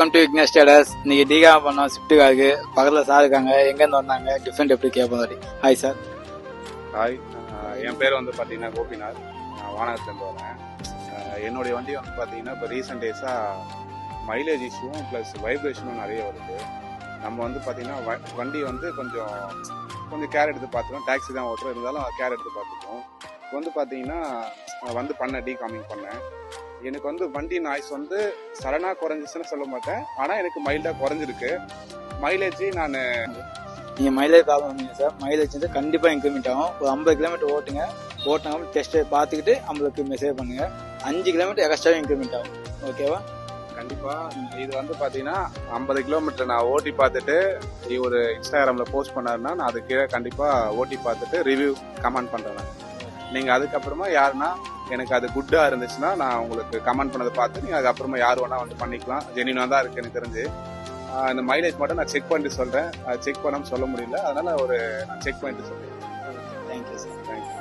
Welcome to Vignesh டேடர்ஸ். இன்னைக்கு டீகா பண்ணோம் ஸ்விஃப்ட்டுக்காக. பக்கத்தில் சார் இருக்காங்க. எங்கேருந்து வந்தாங்க, டிஃப்ரெண்ட் எப்படி கேட்போம். Hi sir. ஹாய், என் பேர் வந்து பார்த்தீங்கன்னா கோபிநாத். நான் வானகத்துலேருந்து வரேன். என்னுடைய வண்டி வந்து பார்த்தீங்கன்னா இப்போ ரீசெண்ட் டேஸாக மைலேஜ் இஷ்யூவும் ப்ளஸ் வைப்ரேஷனும் நிறைய வருது. நம்ம வந்து பார்த்தீங்கன்னா வண்டி வந்து கொஞ்சம் கேர் எடுத்து பார்த்துக்கோம். டாக்ஸி தான் ஓட்டுறோம், இருந்தாலும் கேர் எடுத்து பார்த்துக்கோம். இப்போ வந்து பார்த்தீங்கன்னா வந்து டீகாமிங் பண்ணேன். எனக்கு வந்து வண்டி நாய்ஸ் வந்து சடனாக குறைஞ்சிச்சுன்னு சொல்ல மாட்டேன், ஆனால் எனக்கு மைல்டாக குறைஞ்சிருக்கு. மைலேஜ் நீங்கள் மைலேஜ் ப்ராப்ளம் பண்ணீங்க சார். மைலேஜ் வந்து கண்டிப்பாக இன்க்ரிமெண்ட் ஆகும். ஒரு 50 கிலோமீட்டர் ஓட்டினாலும் டெஸ்ட்டு பார்த்துக்கிட்டு நம்மளுக்கு மெசேஜ் பண்ணுங்கள். 5 கிலோமீட்டர் எக்ஸ்ட்ராவே இன்க்ரிமெண்ட் ஆகும். ஓகேவா? கண்டிப்பாக. இது வந்து பார்த்தீங்கன்னா 50 கிலோமீட்டர் நான் ஓட்டி பார்த்துட்டு ஒரு இன்ஸ்டாகிராமில் போஸ்ட் பண்ணாருன்னா நான் அது கீழே கண்டிப்பாக ஓட்டி பார்த்துட்டு ரிவ்யூ கமெண்ட் பண்ணுறேன். நீங்கள் அதுக்கப்புறமா யாருன்னா எனக்கு அது குட்டாக இருந்துச்சுன்னா நான் உங்களுக்கு கமெண்ட் பண்ணதை பார்த்து நீங்கள் அதுக்கப்புறமா யார் வேணா வந்து பண்ணிக்கலாம். ஜென்யூனாக தான் இருக்குது எனக்கு தெரிஞ்சு. இந்த மைலேஜ் மட்டும் நான் செக் பண்ணிட்டு சொல்கிறேன். செக் பண்ணாமல் சொல்ல முடியல, அதனால் நான் செக் பண்ணிட்டு சொல்கிறேன். Thank you sir. தேங்க்யூ.